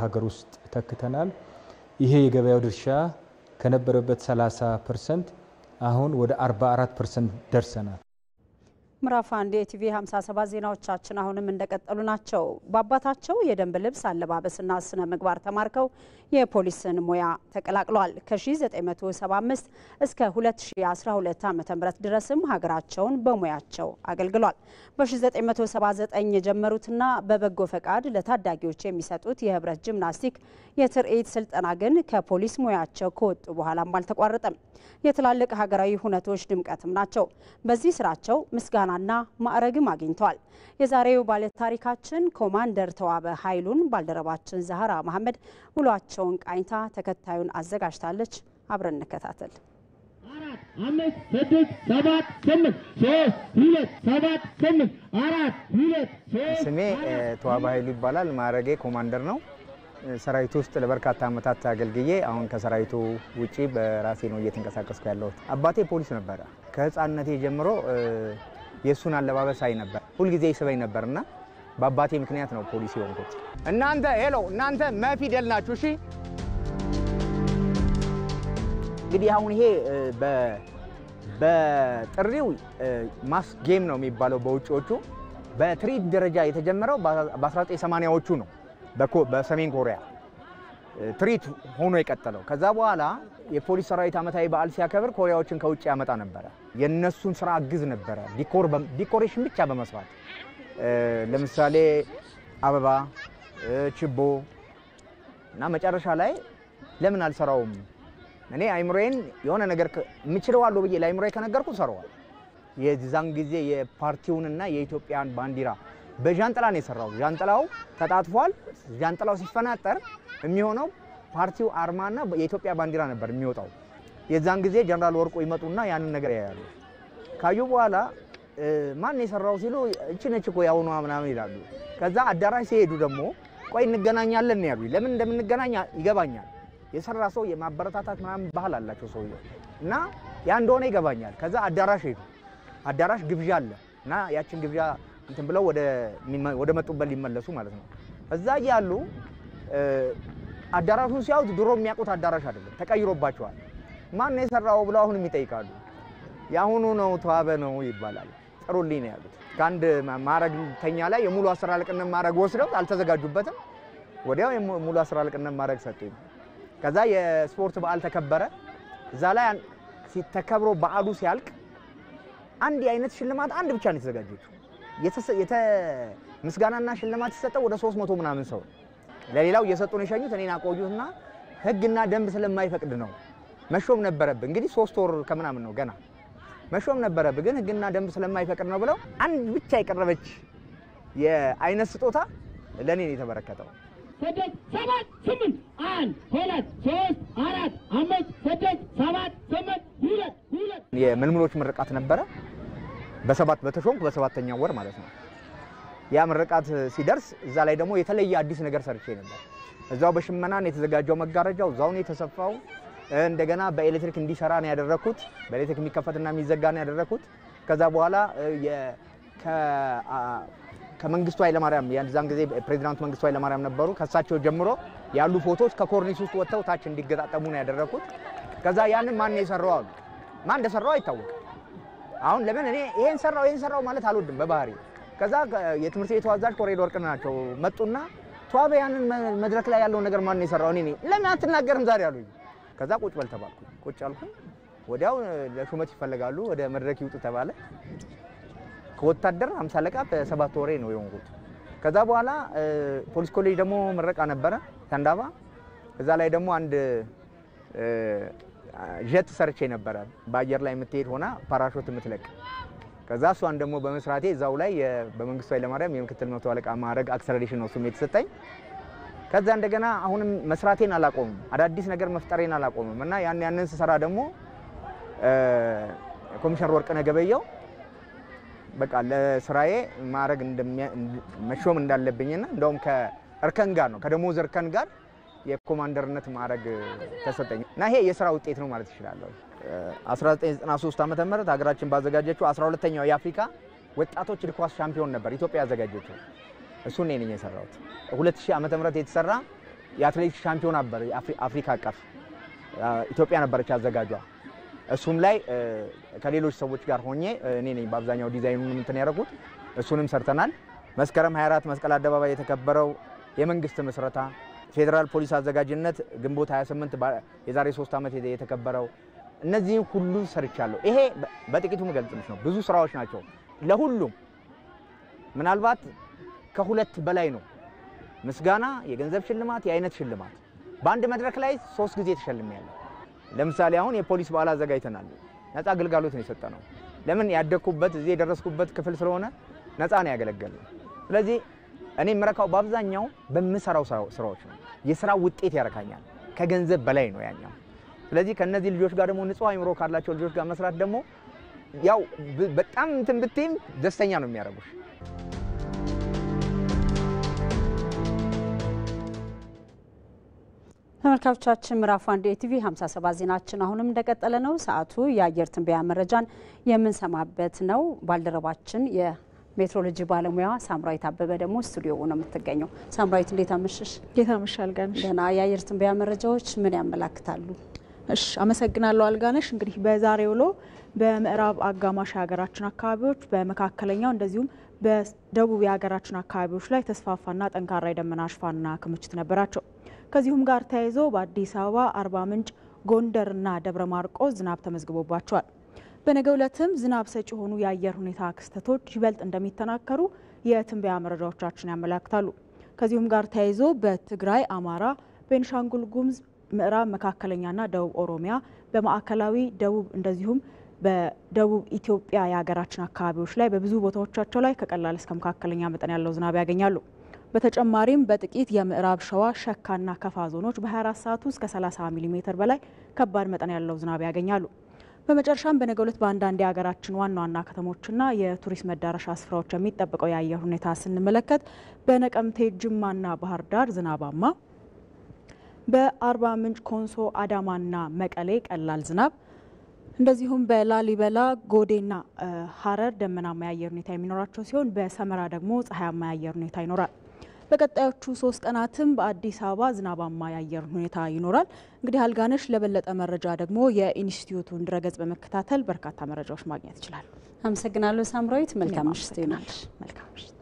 ሀገር ውስጥ ተክተናል። ይሄ የገበያው ድርሻ ከነበረበት 30% አሁን ወደ 44% ደርሰናል። ምዕራፍ 1 የቲቪ 57 ዜናዎቻችን አሁንም እንደቀጠሉ ናቸው። በአባታቸው የደንብ ልብስ አለባበስና ስነ ምግባር ተማርከው የፖሊስን ሙያ ተቀላቅለዋል። ከ1975 እስከ 2012 ዓ.ም ድረስም ሀገራቸውን በሙያቸው አገልግሏል። በ1979 የጀመሩትና በበጎ ፈቃድ ለታዳጊዎች የሚሰጡት የህብረት ጂምናስቲክ የትርኢት ስልጠና ግን ከፖሊስ ሙያቸው ከወጡ በኋላም አልተቋረጠም። የትላልቅ ሀገራዊ ሁነቶች ድምቀትም ናቸው። በዚህ ስራቸው ምስጋናና ማዕረግም አግኝተዋል። የዛሬው ባለ ታሪካችን ኮማንደር ተዋበ ኃይሉን ባልደረባችን ዛህራ መሐመድ ውሏቸውን ቃኝታ ተከታዩን አዘጋጅታለች። አብረን እንከታተል። 4 5 6 7 8 3 2 7 8 4 2 3 ስሜ ተዋበ ኃይሉ ይባላል። ማዕረጌ ኮማንደር ነው። ሰራዊቱ ውስጥ ለበርካታ ዓመታት አገልግዬ አሁን ከሰራዊቱ ውጪ በራሴ ነው እየተንቀሳቀስኩ ያለሁት። አባቴ ፖሊስ ነበረ። ከህፃንነቴ ጀምሮ የሱን አለባበስ አይ ነበር። ሁሉ ጊዜ ይስበኝ ነበርና በአባቴ ምክንያት ነው ፖሊስ የሆንኩት። እናንተ ሄሎ እናንተ መፊደል ናችሁ እሺ። እንግዲህ አሁን ይሄ በጥሪው ማስ ጌም ነው የሚባለው በውጪዎቹ። በትርኢት ደረጃ የተጀመረው በ1980ዎቹ ነው በሰሜን ኮሪያ ትርኢት ሆኖ የቀጠለው። ከዛ በኋላ የፖሊስ ሰራዊት ዓመታዊ በዓል ሲያከብር ኮሪያዎችን ከውጭ ያመጣ ነበር። የነሱን ስራ አግዝ ነበር ዲኮሬሽን ብቻ በመስራት ለምሳሌ አበባ፣ ችቦ እና መጨረሻ ላይ ለምን አልሰራውም እኔ አይምሮዬን የሆነ ነገር ምችለው አለው ብዬ ለአይምሮዬ ከነገርኩ ሰራዋል። የዛን ጊዜ የፓርቲውንና የኢትዮጵያን ባንዲራ በጃንጥላ ነው የሰራው። ጃንጥላው ተጣጥፏል። ጃንጥላው ሲፈናጠር የሚሆነው ፓርቲው አርማና የኢትዮጵያ ባንዲራ ነበር የሚወጣው። የዛን ጊዜ ጀነራል ወርቁ ይመጡና ያንን ነገር ያያሉ። ካዩ በኋላ ማን የሰራው ሲሉ እቺ ነች እኮ ያውኗ ምናምን ይላሉ። ከዛ አዳራሽ ሲሄዱ ደግሞ ቆይ እንገናኛለን ያሉ። ለምን እንደምንገናኛ ይገባኛል። የሰራ ሰው የማበረታታት ምናምን ባህል አላቸው ሰውየው እና ያ እንደሆነ ይገባኛል። ከዛ አዳራሽ ሄዱ። አዳራሽ ግብዣ አለ እና ያችን ግብዣ እንትን ብለው ወደ መጡበት ሊመለሱ ማለት ነው። እዛ ያሉ አዳራሹን ሲያዩት ድሮ የሚያውቁት አዳራሽ አይደለም፣ ተቀይሮባቸዋል። ማን ነው የሰራው ብለው አሁንም ይጠይቃሉ። ያሁኑ ነው ተዋበ ነው ይባላል። ጥሩልኝ ነው ያሉት። ከአንድ ማዕረግተኛ ላይ የሙሉ 10 አለቅነት ማዕረግ ወስደው አልተዘጋጁበትም። ወዲያው የሙሉ 10 አለቅነት ማዕረግ ሰጡኝ። ከዛ የስፖርት በዓል ተከበረ። እዛ ላይ ተከብሮ በዓሉ ሲያልቅ አንድ አይነት ሽልማት አንድ ብቻ ነው የተዘጋጀችው። ምስጋናና ሽልማት ሲሰጠው ወደ 300 ምናምን ሰው ለሌላው እየሰጡን የሸኙት እኔን አቆዩትና ህግና ደንብ ስለማይፈቅድ ነው መሾም ነበረብህ። እንግዲህ 3 ወር ከምናምን ነው ገና መሾም ነበረብህ፣ ግን ህግና ደንብ ስለማይፈቅድ ነው ብለው አንድ ብቻ የቀረበች የአይነት ስጦታ ለኔ ነው የተበረከተው። 6 7 8 1 2 3 4 5 6 7 8 2 የምልምሎች ምርቃት ነበረ። በ7 በተሾምኩ በ7ኛው ወር ማለት ነው። ያ ምርቃት ሲደርስ እዛ ላይ ደግሞ የተለየ አዲስ ነገር ሰርቼ ነበር። እዛው በሽመናን የተዘጋጀው መጋረጃው እዛው ነው የተሰፋው። እንደገና በኤሌክትሪክ እንዲሰራ ነው ያደረኩት። በኤሌክትሪክ የሚከፈትና የሚዘጋ ነው ያደረኩት። ከዛ በኋላ ከመንግስቱ ኃይለማርያም ያንዛን ጊዜ ፕሬዝዳንት መንግስቱ ኃይለማርያም ነበሩ። ከሳቸው ጀምሮ ያሉ ፎቶዎች ከኮርኒስ ውስጥ ወጥተው ታች እንዲገጣጠሙ ነው ያደረኩት። ከዛ ያንን ማን ነው የሰራው አሉ። ማን እንደሰራው አይታወቅም። አሁን ለምን እኔ ይሄን ሰራው ማለት አልወድም በባህሪ። ከዛ የትምህርት ቤቱ አዛዥ ኮሬድ ወርቅ ናቸው መጡና ተዋበ ያንን መድረክ ላይ ያለው ነገር ማን ነው የሰራው? እኔ ለምን አትናገርም ዛሬ አሉኝ። ከዛ ቁጭ በል ተባልኩ። ቁጭ አልኩ። ወዲያው ለሹመት ይፈልጋሉ ወደ መድረክ ይውጡ ተባለ። ከወታደር 50 አለቃ በ7 ወሬ ነው የሆንኩት። ከዛ በኋላ ፖሊስ ኮሌጅ ደግሞ ምረቃ ነበረ ተንዳባ። እዛ ላይ ደግሞ አንድ ጀት ሰርቼ ነበረ በአየር ላይ የምትሄድ ሆና ፓራሾት የምትለቅ። ከዛ እሷን ደግሞ በመስራቴ እዛው ላይ በመንግስቱ ኃይለማርያም የምክትል መቶ አለቃ ማዕረግ አክሰለሬሽን ነው ስም የተሰጠኝ። ከዛ እንደገና አሁንም መስራቴን አላቆምም፣ አዳዲስ ነገር መፍጠሬን አላቆምም እና ያንን ስሰራ ደግሞ ኮሚሽነር ወርቅነህ ገበየሁ በቃ ለስራዬ ማዕረግ መሾም እንዳለብኝና እንደውም ከእርከን ጋር ነው ከደሞዝ እርከን ጋር የኮማንደርነት ማዕረግ ተሰጠኝ እና ይሄ የስራ ውጤት ነው ማለት ይችላል። 1993 ዓመተ ምህረት ሀገራችን ባዘጋጀችው 12ኛው የአፍሪካ ወጣቶች እግር ኳስ ሻምፒዮን ነበር ኢትዮጵያ ያዘጋጀችው። እሱን እኔ ነኝ የሰራሁት። 2000 ዓመተ ምህረት የተሰራ የአትሌቲክስ ሻምፒዮን ነበር አፍሪካ አቀፍ ኢትዮጵያ ነበረች አዘጋጇ። እሱም ላይ ከሌሎች ሰዎች ጋር ሆኜ እኔ ነኝ በአብዛኛው ዲዛይኑን እንትን ያደረኩት። እሱንም ሰርተናል። መስከረም 24 መስቀል አደባባይ የተከበረው የመንግስት ምስረታ፣ ፌደራል ፖሊስ አዘጋጅነት ግንቦት 28 የዛሬ 3 ዓመት የተከበረው እነዚህ ሁሉ ሰርቻለሁ። ይሄ በጥቂቱ መገልጽልሽ ነው። ብዙ ስራዎች ናቸው። ለሁሉም ምናልባት ከሁለት በላይ ነው ምስጋና፣ የገንዘብ ሽልማት፣ የአይነት ሽልማት በአንድ መድረክ ላይ 3 ጊዜ ተሸልሜያለሁ። ለምሳሌ አሁን የፖሊስ በዓል አዘጋጅተናል። ነፃ አገልግሎት ነው የሰጠነው። ለምን ያደኩበት እዚህ የደረስኩበት ክፍል ስለሆነ ነፃ ነው ያገለገለው። ስለዚህ እኔ ምረካው በአብዛኛው በምሰራው ስራዎች ነው። የስራ ውጤት ያረካኛል። ከገንዘብ በላይ ነው ያኛው። ስለዚህ ከነዚህ ልጆች ጋር ደግሞ ንጹህ አይምሮ ካላቸው ልጆች ጋር መስራት ደግሞ ያው በጣም እንትን ብትይም ደስተኛ ነው የሚያደርጉሽ። ተመልካቾቻችን ምዕራፍ 1 ኢቲቪ 57 ዜናችን አሁንም እንደቀጠለ ነው። ሰዓቱ የአየር ትንበያ መረጃን የምንሰማበት ነው። ባልደረባችን የሜትሮሎጂ ባለሙያ ሳምራዊት አበበ ደግሞ ስቱዲዮው ነው የምትገኘው። ሳምራዊት እንዴት አመሽሽ? እንዴት አመሻል አልጋነሽ? ደህና። የአየር ትንበያ መረጃዎች ምን ያመላክታሉ? እሺ አመሰግናለሁ አልጋነሽ። እንግዲህ በዛሬው ውሎ በምዕራብ አጋማሽ የሀገራችን አካባቢዎች በመካከለኛው እንደዚሁም በደቡብ የሀገራችን አካባቢዎች ላይ ተስፋፋና ጠንካራ የደመና ሽፋንና ክምችት ነበራቸው። ከዚሁም ጋር ተያይዞ በአዲስ አበባ፣ አርባ ምንጭ፣ ጎንደርና ደብረ ማርቆስ ዝናብ ተመዝግቦባቸዋል። በነገው ዕለትም ዝናብ ሰጪ የሆኑ የአየር ሁኔታ ክስተቶች ይበልጥ እንደሚተናከሩ የትንበያ መረጃዎቻችን ያመላክታሉ። ከዚሁም ጋር ተያይዞ በትግራይ፣ አማራ፣ ቤንሻንጉል ጉሙዝ፣ ምዕራብ መካከለኛና ደቡብ ኦሮሚያ፣ በማዕከላዊ ደቡብ እንደዚሁም በደቡብ ኢትዮጵያ የሀገራችን አካባቢዎች ላይ በብዙ ቦታዎቻቸው ላይ ከቀላል እስከ መካከለኛ መጠን ያለው ዝናብ ያገኛሉ። በተጨማሪም በጥቂት የምዕራብ ሸዋ ሸካና ከፋ ዞኖች በ24 ሰዓት ውስጥ ከ30 ሚሊ ሜትር በላይ ከባድ መጠን ያለው ዝናብ ያገኛሉ። በመጨረሻም በነገው ዕለት በአንዳንድ የሀገራችን ዋና ዋና ከተሞችና የቱሪስት መዳረሻ ስፍራዎች የሚጠበቀው የአየር ሁኔታ ስንመለከት በነቀምቴ፣ ጅማና ባህር ዳር ዝናባማ፣ በአርባ ምንጭ፣ ኮንሶ፣ አዳማና መቀሌ ቀላል ዝናብ፣ እንደዚሁም በላሊበላ፣ ጎዴና ሀረር ደመናማ የአየር ሁኔታ የሚኖራቸው ሲሆን በሰመራ ደግሞ ፀሐያማ የአየር ሁኔታ ይኖራል። በቀጣዮቹ 3 ቀናትም በአዲስ አበባ ዝናባማ የአየር ሁኔታ ይኖራል። እንግዲህ አልጋነሽ ለበለጠ መረጃ ደግሞ የኢንስቲትዩቱን ድረገጽ በመከታተል በርካታ መረጃዎች ማግኘት ይችላል። አመሰግናለሁ ሳምራዊት። መልካም ምሽት ይሁንልሽ። መልካም ምሽት።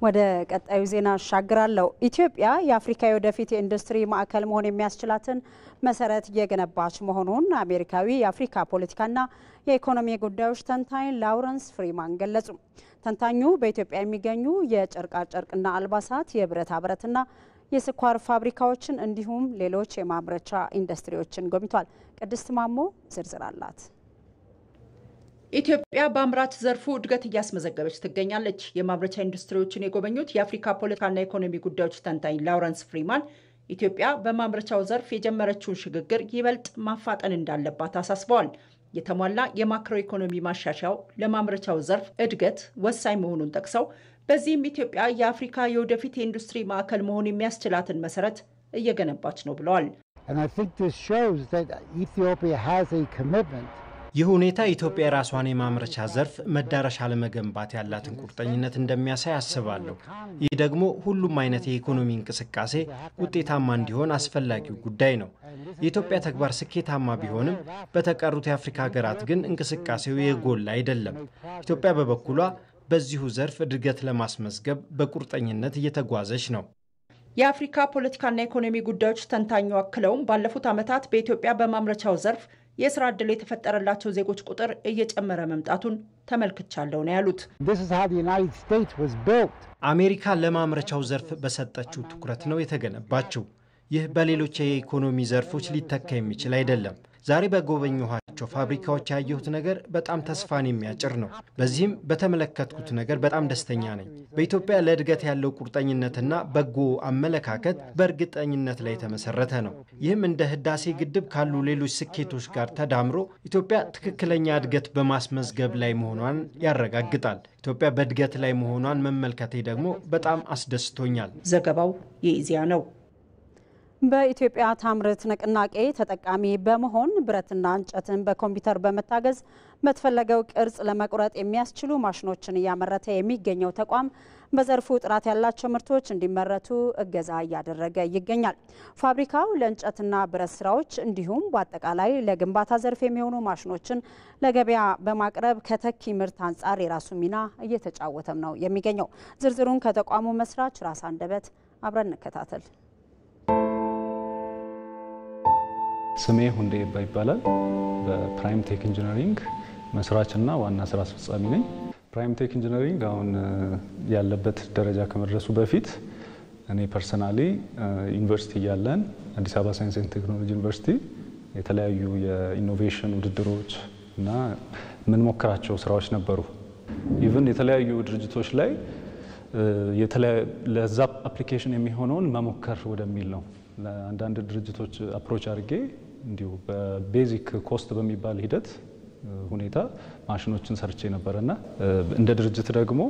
ወደ ቀጣዩ ዜና አሻግራለሁ። ኢትዮጵያ የአፍሪካ የወደፊት የኢንዱስትሪ ማዕከል መሆን የሚያስችላትን መሰረት እየገነባች መሆኑን አሜሪካዊ የአፍሪካ ፖለቲካና የኢኮኖሚ ጉዳዮች ተንታኝ ላውረንስ ፍሪማን ገለጹ። ተንታኙ በኢትዮጵያ የሚገኙ የጨርቃ ጨርቅና አልባሳት፣ የብረታ ብረትና የስኳር ፋብሪካዎችን እንዲሁም ሌሎች የማምረቻ ኢንዱስትሪዎችን ጎብኝቷል። ቅድስት ማሞ ዝርዝር አላት። ኢትዮጵያ በአምራች ዘርፉ እድገት እያስመዘገበች ትገኛለች። የማምረቻ ኢንዱስትሪዎችን የጎበኙት የአፍሪካ ፖለቲካና ኢኮኖሚ ጉዳዮች ተንታኝ ላውረንስ ፍሪማን ኢትዮጵያ በማምረቻው ዘርፍ የጀመረችውን ሽግግር ይበልጥ ማፋጠን እንዳለባት አሳስበዋል። የተሟላ የማክሮ ኢኮኖሚ ማሻሻያው ለማምረቻው ዘርፍ እድገት ወሳኝ መሆኑን ጠቅሰው በዚህም ኢትዮጵያ የአፍሪካ የወደፊት የኢንዱስትሪ ማዕከል መሆን የሚያስችላትን መሰረት እየገነባች ነው ብለዋል። ይህ ሁኔታ ኢትዮጵያ የራሷን የማምረቻ ዘርፍ መዳረሻ ለመገንባት ያላትን ቁርጠኝነት እንደሚያሳይ አስባለሁ። ይህ ደግሞ ሁሉም አይነት የኢኮኖሚ እንቅስቃሴ ውጤታማ እንዲሆን አስፈላጊው ጉዳይ ነው። የኢትዮጵያ ተግባር ስኬታማ ቢሆንም በተቀሩት የአፍሪካ ሀገራት ግን እንቅስቃሴው የጎላ አይደለም። ኢትዮጵያ በበኩሏ በዚሁ ዘርፍ እድገት ለማስመዝገብ በቁርጠኝነት እየተጓዘች ነው። የአፍሪካ ፖለቲካና ኢኮኖሚ ጉዳዮች ተንታኙ አክለውም ባለፉት ዓመታት በኢትዮጵያ በማምረቻው ዘርፍ የስራ ዕድል የተፈጠረላቸው ዜጎች ቁጥር እየጨመረ መምጣቱን ተመልክቻለሁ ነው ያሉት። አሜሪካ ለማምረቻው ዘርፍ በሰጠችው ትኩረት ነው የተገነባችው። ይህ በሌሎች የኢኮኖሚ ዘርፎች ሊተካ የሚችል አይደለም። ዛሬ በጎበኘኋቸው ፋብሪካዎች ያየሁት ነገር በጣም ተስፋን የሚያጭር ነው። በዚህም በተመለከትኩት ነገር በጣም ደስተኛ ነኝ። በኢትዮጵያ ለእድገት ያለው ቁርጠኝነትና በጎ አመለካከት በእርግጠኝነት ላይ የተመሰረተ ነው። ይህም እንደ ህዳሴ ግድብ ካሉ ሌሎች ስኬቶች ጋር ተዳምሮ ኢትዮጵያ ትክክለኛ እድገት በማስመዝገብ ላይ መሆኗን ያረጋግጣል። ኢትዮጵያ በእድገት ላይ መሆኗን መመልከቴ ደግሞ በጣም አስደስቶኛል። ዘገባው የኢዜአ ነው። በኢትዮጵያ ታምርት ንቅናቄ ተጠቃሚ በመሆን ብረትና እንጨትን በኮምፒውተር በመታገዝ በተፈለገው ቅርጽ ለመቁረጥ የሚያስችሉ ማሽኖችን እያመረተ የሚገኘው ተቋም በዘርፉ ጥራት ያላቸው ምርቶች እንዲመረቱ እገዛ እያደረገ ይገኛል። ፋብሪካው ለእንጨትና ብረት ስራዎች እንዲሁም በአጠቃላይ ለግንባታ ዘርፍ የሚሆኑ ማሽኖችን ለገበያ በማቅረብ ከተኪ ምርት አንጻር የራሱ ሚና እየተጫወተም ነው የሚገኘው። ዝርዝሩን ከተቋሙ መስራች ራስ አንደበት አብረን እንከታተል። ስሜ ሁንዴ ይባላል። በፕራይም ቴክ ኢንጂነሪንግ መስራችና ዋና ስራ አስፈጻሚ ነኝ። ፕራይም ቴክ ኢንጂነሪንግ አሁን ያለበት ደረጃ ከመድረሱ በፊት እኔ ፐርሰናሊ ዩኒቨርሲቲ ያለን አዲስ አበባ ሳይንስ ኤንድ ቴክኖሎጂ ዩኒቨርሲቲ የተለያዩ የኢኖቬሽን ውድድሮች እና ምን ሞክራቸው ስራዎች ነበሩ። ኢቭን የተለያዩ ድርጅቶች ላይ ለዛ አፕሊኬሽን የሚሆነውን መሞከር ወደሚል ነው ለአንዳንድ ድርጅቶች አፕሮች አድርጌ እንዲሁ በቤዚክ ኮስት በሚባል ሂደት ሁኔታ ማሽኖችን ሰርቼ ነበርና እንደ ድርጅት ደግሞ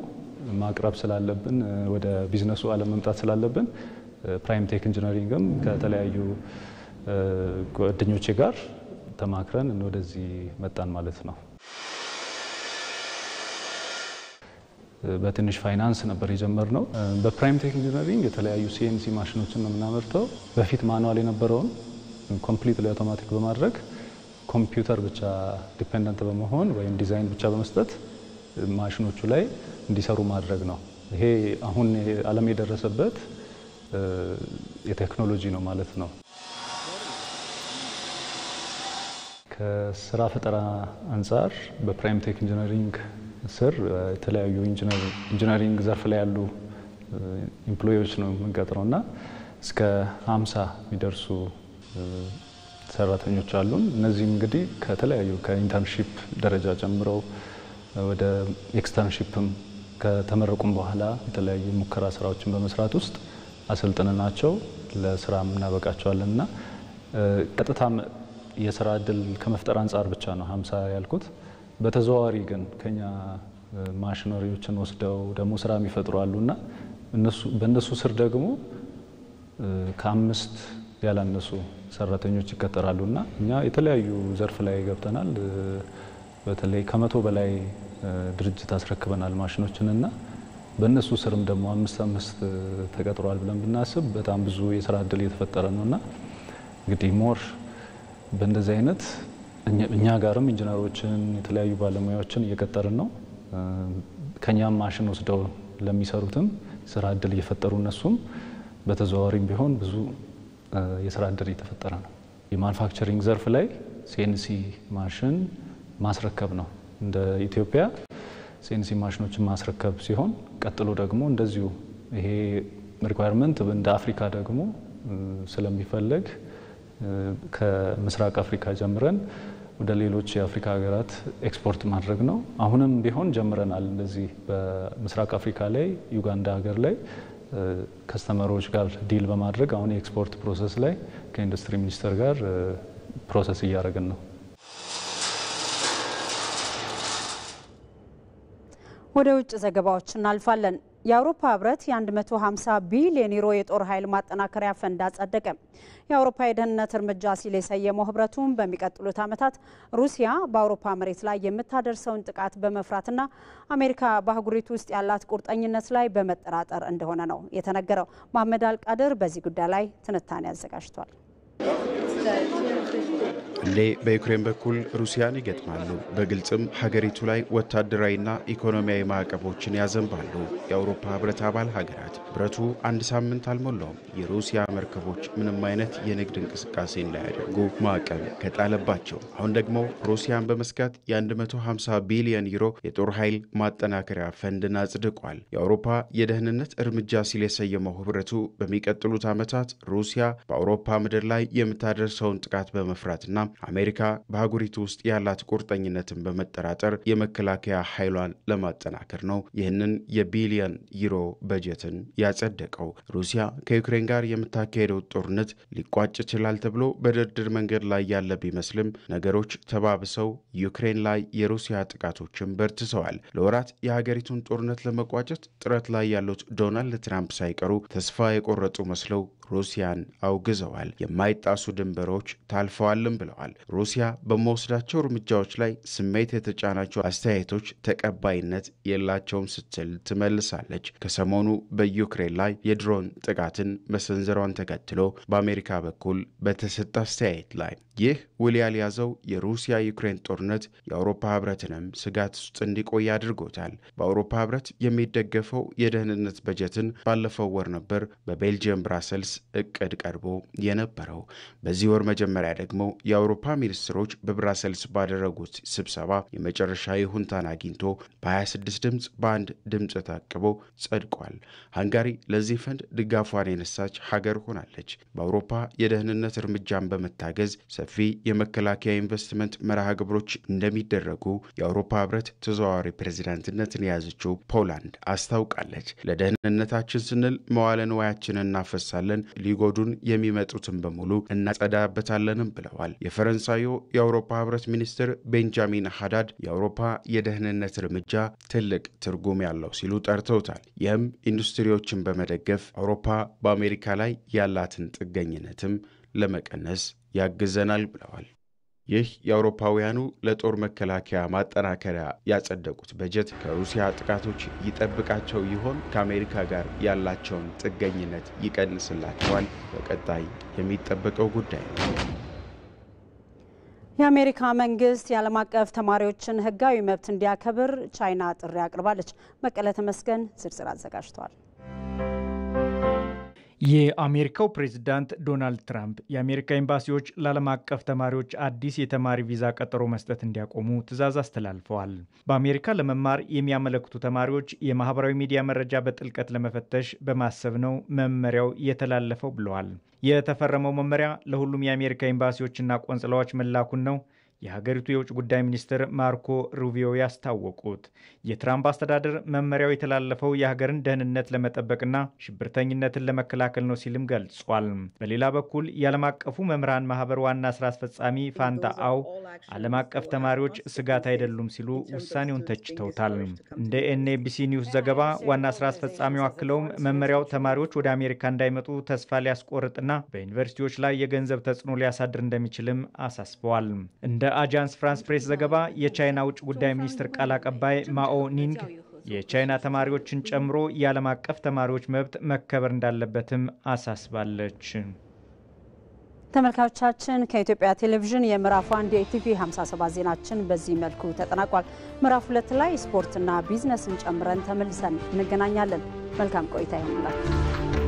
ማቅረብ ስላለብን ወደ ቢዝነሱ ዓለም መምጣት ስላለብን ፕራይም ቴክ ኢንጂነሪንግም ከተለያዩ ጓደኞቼ ጋር ተማክረን ወደዚህ መጣን ማለት ነው። በትንሽ ፋይናንስ ነበር የጀመርነው። በፕራይም ቴክ ኢንጂነሪንግ የተለያዩ ሲኤንሲ ማሽኖችን ነው የምናመርተው። በፊት ማኑዋል የነበረውን ኮምፕሊትሊ አውቶማቲክ በማድረግ ኮምፒውተር ብቻ ዲፔንደንት በመሆን ወይም ዲዛይን ብቻ በመስጠት ማሽኖቹ ላይ እንዲሰሩ ማድረግ ነው። ይሄ አሁን ዓለም የደረሰበት የቴክኖሎጂ ነው ማለት ነው። ከስራ ፈጠራ አንጻር በፕራይም ቴክ ኢንጂነሪንግ ስር የተለያዩ ኢንጂነሪንግ ዘርፍ ላይ ያሉ ኢምፕሎይዎች ነው የምንቀጥረውና እስከ 50 የሚደርሱ ሰራተኞች አሉን። እነዚህም እንግዲህ ከተለያዩ ከኢንተርንሺፕ ደረጃ ጀምረው ወደ ኤክስተርንሺፕም ከተመረቁም በኋላ የተለያዩ ሙከራ ስራዎችን በመስራት ውስጥ አሰልጥነናቸው ለስራ እናበቃቸዋለንና ቀጥታ የስራ እድል ከመፍጠር አንጻር ብቻ ነው 50 ያልኩት። በተዘዋዋሪ ግን ከኛ ማሽነሪዎችን ወስደው ደግሞ ስራ የሚፈጥሩ አሉና በእነሱ ስር ደግሞ ከ5 ያላነሱ ሰራተኞች ይቀጠራሉና እኛ የተለያዩ ዘርፍ ላይ ገብተናል። በተለይ ከ100 በላይ ድርጅት አስረክበናል ማሽኖችንና በእነሱ ስርም ደግሞ 5 ተቀጥሯል ብለን ብናስብ በጣም ብዙ የስራ እድል እየተፈጠረ ነውና እንግዲህ ሞር በእንደዚህ አይነት እኛ ጋርም ኢንጂነሮችን የተለያዩ ባለሙያዎችን እየቀጠርን ነው። ከኛም ማሽን ወስደው ለሚሰሩትም ስራ እድል እየፈጠሩ እነሱም በተዘዋዋሪም ቢሆን ብዙ የስራ እድል እየተፈጠረ ነው። የማኑፋክቸሪንግ ዘርፍ ላይ ሲኤንሲ ማሽን ማስረከብ ነው እንደ ኢትዮጵያ ሲኤንሲ ማሽኖችን ማስረከብ ሲሆን ቀጥሎ ደግሞ እንደዚሁ ይሄ ሪኳየርመንት እንደ አፍሪካ ደግሞ ስለሚፈልግ ከምስራቅ አፍሪካ ጀምረን ወደ ሌሎች የአፍሪካ ሀገራት ኤክስፖርት ማድረግ ነው። አሁንም ቢሆን ጀምረናል። እንደዚህ በምስራቅ አፍሪካ ላይ ዩጋንዳ ሀገር ላይ ከስተመሮች ጋር ዲል በማድረግ አሁን የኤክስፖርት ፕሮሰስ ላይ ከኢንዱስትሪ ሚኒስቴር ጋር ፕሮሰስ እያደረግን ነው። ወደ ውጭ ዘገባዎች እናልፋለን። የአውሮፓ ህብረት የ150 ቢሊዮን ዩሮ የጦር ኃይል ማጠናከሪያ ፈንድ አጸደቀ። የአውሮፓ የደህንነት እርምጃ ሲል የሰየመው ህብረቱም በሚቀጥሉት ዓመታት ሩሲያ በአውሮፓ መሬት ላይ የምታደርሰውን ጥቃት በመፍራትና አሜሪካ በአህጉሪቱ ውስጥ ያላት ቁርጠኝነት ላይ በመጠራጠር እንደሆነ ነው የተነገረው። መሐመድ አልቃድር በዚህ ጉዳይ ላይ ትንታኔ አዘጋጅቷል። እንዴ በዩክሬን በኩል ሩሲያን ይገጥማሉ። በግልጽም ሀገሪቱ ላይ ወታደራዊና ኢኮኖሚያዊ ማዕቀቦችን ያዘንባሉ። የአውሮፓ ህብረት አባል ሀገራት ህብረቱ አንድ ሳምንት አልሞላውም የሩሲያ መርከቦች ምንም አይነት የንግድ እንቅስቃሴ እንዳያደርጉ ማዕቀብ ከጣለባቸው። አሁን ደግሞ ሩሲያን በመስጋት የ150 ቢሊዮን ዩሮ የጦር ኃይል ማጠናከሪያ ፈንድን አጽድቋል። የአውሮፓ የደህንነት እርምጃ ሲል የሰየመው ህብረቱ በሚቀጥሉት ዓመታት ሩሲያ በአውሮፓ ምድር ላይ የምታደርሰውን ጥቃት በመፍራትና አሜሪካ በአህጉሪቱ ውስጥ ያላት ቁርጠኝነትን በመጠራጠር የመከላከያ ኃይሏን ለማጠናከር ነው ይህንን የቢሊዮን ዩሮ በጀትን ያጸደቀው። ሩሲያ ከዩክሬን ጋር የምታካሄደው ጦርነት ሊቋጭ ይችላል ተብሎ በድርድር መንገድ ላይ ያለ ቢመስልም ነገሮች ተባብሰው ዩክሬን ላይ የሩሲያ ጥቃቶችን በርትተዋል። ለወራት የሀገሪቱን ጦርነት ለመቋጨት ጥረት ላይ ያሉት ዶናልድ ትራምፕ ሳይቀሩ ተስፋ የቆረጡ መስለው ሩሲያን አውግዘዋል። የማይጣሱ ድንበሮች ታልፈዋልም ብለዋል። ሩሲያ በመወስዳቸው እርምጃዎች ላይ ስሜት የተጫናቸው አስተያየቶች ተቀባይነት የላቸውም ስትል ትመልሳለች። ከሰሞኑ በዩክሬን ላይ የድሮን ጥቃትን መሰንዘሯን ተከትሎ በአሜሪካ በኩል በተሰጠ አስተያየት ላይ ይህ ውል ያልያዘው የሩሲያ ዩክሬን ጦርነት የአውሮፓ ህብረትንም ስጋት ውስጥ እንዲቆይ አድርጎታል። በአውሮፓ ህብረት የሚደገፈው የደህንነት በጀትን ባለፈው ወር ነበር በቤልጂየም ብራሰልስ እቅድ ቀርቦ የነበረው። በዚህ ወር መጀመሪያ ደግሞ የአውሮፓ ሚኒስትሮች በብራሰልስ ባደረጉት ስብሰባ የመጨረሻ ይሁንታን አግኝቶ በ26 ድምፅ በአንድ ድምፅ ታቅቦ ጸድቋል። ሃንጋሪ ለዚህ ፈንድ ድጋፏን የነሳች ሀገር ሆናለች። በአውሮፓ የደህንነት እርምጃን በመታገዝ ሰፊ የመከላከያ ኢንቨስትመንት መርሃ ግብሮች እንደሚደረጉ የአውሮፓ ህብረት ተዘዋዋሪ ፕሬዝዳንትነትን የያዘችው ፖላንድ አስታውቃለች። ለደህንነታችን ስንል መዋለ ንዋያችንን እናፈሳለን፣ ሊጎዱን የሚመጡትን በሙሉ እናጸዳበታለንም ብለዋል። የፈረንሳዩ የአውሮፓ ህብረት ሚኒስትር ቤንጃሚን ሃዳድ የአውሮፓ የደህንነት እርምጃ ትልቅ ትርጉም ያለው ሲሉ ጠርተውታል። ይህም ኢንዱስትሪዎችን በመደገፍ አውሮፓ በአሜሪካ ላይ ያላትን ጥገኝነትም ለመቀነስ ያግዘናል ብለዋል። ይህ የአውሮፓውያኑ ለጦር መከላከያ ማጠናከሪያ ያጸደቁት በጀት ከሩሲያ ጥቃቶች ይጠብቃቸው ይሆን? ከአሜሪካ ጋር ያላቸውን ጥገኝነት ይቀንስላቸዋል? በቀጣይ የሚጠበቀው ጉዳይ ነው። የአሜሪካ መንግስት የዓለም አቀፍ ተማሪዎችን ህጋዊ መብት እንዲያከብር ቻይና ጥሪ አቅርባለች። መቀለ ተመስገን ዝርዝር አዘጋጅቷል። የአሜሪካው ፕሬዝዳንት ዶናልድ ትራምፕ የአሜሪካ ኤምባሲዎች ለዓለም አቀፍ ተማሪዎች አዲስ የተማሪ ቪዛ ቀጠሮ መስጠት እንዲያቆሙ ትዕዛዝ አስተላልፈዋል። በአሜሪካ ለመማር የሚያመለክቱ ተማሪዎች የማህበራዊ ሚዲያ መረጃ በጥልቀት ለመፈተሽ በማሰብ ነው መመሪያው የተላለፈው ብለዋል። የተፈረመው መመሪያ ለሁሉም የአሜሪካ ኤምባሲዎችና ቆንጽላዎች መላኩን ነው የሀገሪቱ የውጭ ጉዳይ ሚኒስትር ማርኮ ሩቢዮ ያስታወቁት። የትራምፕ አስተዳደር መመሪያው የተላለፈው የሀገርን ደህንነት ለመጠበቅና ሽብርተኝነትን ለመከላከል ነው ሲልም ገልጿል። በሌላ በኩል የዓለም አቀፉ መምህራን ማህበር ዋና ስራ አስፈጻሚ ፋንታ አው ዓለም አቀፍ ተማሪዎች ስጋት አይደሉም ሲሉ ውሳኔውን ተችተውታል። እንደ ኤንኤቢሲ ኒውስ ዘገባ ዋና ስራ አስፈጻሚው አክለውም መመሪያው ተማሪዎች ወደ አሜሪካ እንዳይመጡ ተስፋ ሊያስቆርጥና በዩኒቨርሲቲዎች ላይ የገንዘብ ተጽዕኖ ሊያሳድር እንደሚችልም አሳስበዋል። እንደ አጃንስ ፍራንስ ፕሬስ ዘገባ የቻይና ውጭ ጉዳይ ሚኒስትር ቃል አቀባይ ማኦ ኒንግ የቻይና ተማሪዎችን ጨምሮ የዓለም አቀፍ ተማሪዎች መብት መከበር እንዳለበትም አሳስባለች። ተመልካቾቻችን ከኢትዮጵያ ቴሌቪዥን የምዕራፍ 1 የኢቲቪ 57 ዜናችን በዚህ መልኩ ተጠናቋል። ምዕራፍ 2 ላይ ስፖርትና ቢዝነስን ጨምረን ተመልሰን እንገናኛለን። መልካም ቆይታ ይሁንላችሁ።